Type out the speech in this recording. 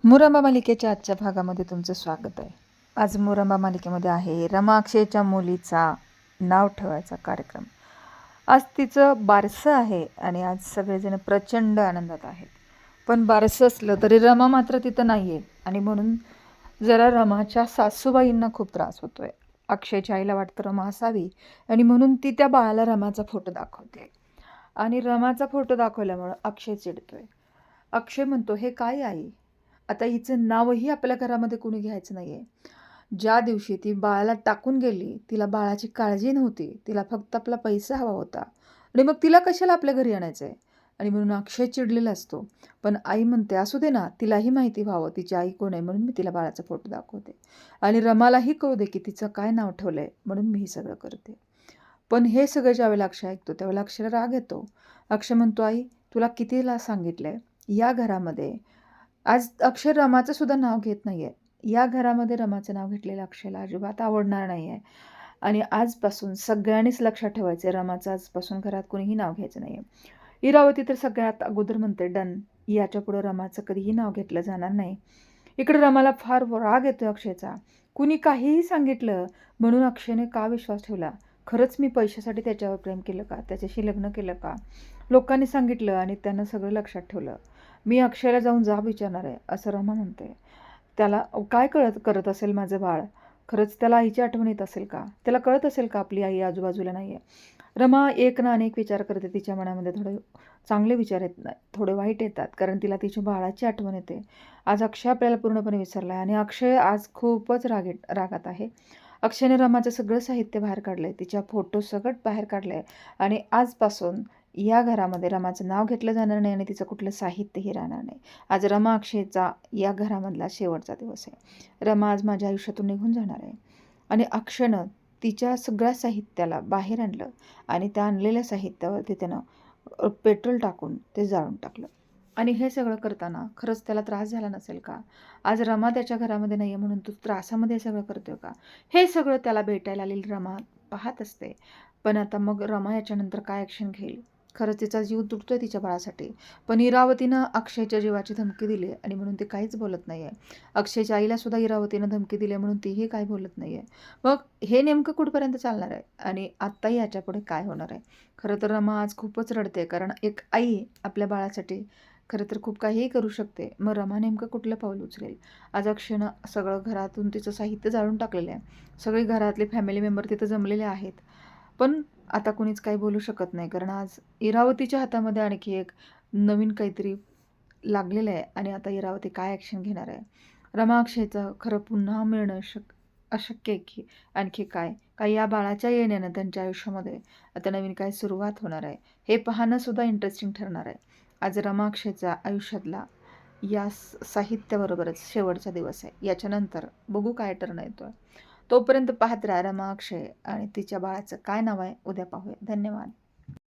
मुरंबा मालिकेच्या आजच्या भागामध्ये तुमचं स्वागत आहे. आज मुरंबा मालिकेमध्ये आहे रमा अक्षयच्या मुलीचा नाव ठेवायचा कार्यक्रम. आज तिचं बारसं आहे आणि आज सगळेजण प्रचंड आनंदात आहेत. पण बारसं असलं तरी रमा मात्र तिथं नाही आहे आणि म्हणून जरा रमाच्या सासूबाईंना खूप त्रास होतोय. अक्षयच्या आईला वाटतं रमा असावी आणि म्हणून ती त्या बाळाला रमाचा फोटो दाखवते आणि रमाचा फोटो दाखवल्यामुळं अक्षय चिडतोय. अक्षय म्हणतो, हे काय आई, आता हिचं नावही आपल्या घरामध्ये कोणी घ्यायचं नाही आहे. ज्या दिवशी ती बाळाला टाकून गेली, तिला बाळाची काळजी नव्हती, तिला फक्त आपला पैसा हवा होता आणि मग तिला कशाला आपल्या घरी आणायचं आहे. आणि म्हणून अक्षय चिडलेला असतो. पण आई म्हणते, असू दे ना, तिलाही माहिती व्हावं तिची आई कोण आहे, म्हणून मी तिला बाळाचा फोटो दाखवते आणि रमालाही कळू दे की तिचं काय नाव ठेवलं आहे, म्हणून मी हे सगळं करते. पण हे सगळं ज्यावेळेला अक्षय ऐकतो त्यावेळेला अक्षयला राग येतो. अक्षय म्हणतो, आई तुला कितीला सांगितलं आहे, या घरामध्ये आज अक्षय रमाचं सुद्धा नाव घेत नाही आहे. या घरामध्ये रमाचं नाव घेतलेलं अक्षयला अजिबात आवडणार नाही आहे आणि आजपासून सगळ्यांनीच लक्षात ठेवायचं आहे, रमाचं आजपासून घरात कोणीही नाव घ्यायचं नाही आहे. इरावती तर सगळ्यात अगोदर म्हणते, डन, याच्यापुढं रमाचं कधीही नाव घेतलं जाणार नाही. इकडे रमाला फार राग येतो अक्षयचा. कुणी काहीही सांगितलं म्हणून अक्षयने का विश्वास ठेवला? खरंच मी पैशासाठी त्याच्यावर प्रेम केलं का? त्याच्याशी लग्न केलं का? लोकांनी सांगितलं आणि त्यानं सगळं लक्षात ठेवलं. मी अक्षयला जाऊन जाब विचारणार आहे, असं रमा म्हणते. त्याला काय करत असेल माझं बाळ? खरंच त्याला आईची आठवण येत असेल का? त्याला कळत असेल का आपली आई आजूबाजूला नाही आहे? रमा एक ना अनेक विचार करते. तिच्या मनामध्ये थोडे चांगले विचार येत नाही, थोडे वाईट येतात, कारण तिला तिच्या बाळाची आठवण येते. आज अक्षय आपल्याला पूर्णपणे विसरला आहे आणि अक्षय आज खूपच रागात आहे. अक्षयने रमाचं सगळं साहित्य बाहेर काढलं आहे, तिच्या फोटो सगळं बाहेर काढलं आहे आणि आजपासून या घरामध्ये रमाचं नाव घेतलं जाणार नाही आणि तिचं कुठलं साहित्यही राहणार नाही. आज रमा अक्षयचा या घरामधला शेवटचा दिवस आहे. रमा आज माझ्या आयुष्यातून निघून जाणार आहे आणि अक्षयनं तिच्या सगळ्या साहित्याला बाहेर आणलं आणि त्या आणलेल्या साहित्यावरती त्यानं पेट्रोल टाकून ते जाळून टाकलं. आणि हे सगळं करताना खरंच त्याला त्रास झाला नसेल का? आज रमा त्याच्या घरामध्ये नाही आहे म्हणून तो त्रासामध्ये सगळं करतोय का? हे सगळं त्याला भेटायला आलेली रमा पाहत असते. पण आता मग रमा याच्यानंतर काय ॲक्शन घेईल? खरंच तिचा जीव तुटतोय तिच्या बाळासाठी. पण इरावतीनं अक्षयच्या जीवाची धमकी दिली आणि म्हणून ती काहीच बोलत नाही आहे. अक्षयच्या आईला सुद्धा इरावतीनं धमकी दिली म्हणून तीही काय बोलत नाही आहे. मग हे नेमकं कुठपर्यंत चालणार आहे आणि आत्ताही याच्यापुढे काय होणार आहे? खरं तर रमा आज खूपच रडते, कारण एक आई आपल्या बाळासाठी खरं तर खूप काहीही करू शकते. मग रमा नेमकं कुठलं पाऊल उचलेल? आज अक्षयनं सगळं घरातून तिचं साहित्य जाळून टाकलेलं आहे. सगळे घरातले फॅमिली मेंबर तिथं जमलेले आहेत. पण आता कुणीच काही बोलू शकत नाही, कारण आज इरावतीच्या हातामध्ये आणखी एक नवीन काहीतरी लागलेलं आहे आणि आता इरावती काय ॲक्शन घेणार आहे? रमा अक्षयचं खरं पुन्हा मिळणं अशक्य आहे की आणखी काय? काय या बाळाच्या येण्यानं त्यांच्या आयुष्यामध्ये आता नवीन काय सुरुवात होणार आहे? हे पाहणं सुद्धा इंटरेस्टिंग ठरणार आहे. आज रमा अक्षयचा आयुष्यातला या साहित्याबरोबरच शेवटचा दिवस आहे. याच्यानंतर बघू काय टर्न येतो आहे. तोपर्यंत पाहत राहा रमा अक्षय आणि तिच्या बाळाचं काय नाव आहे, उद्या पाहूया. धन्यवाद.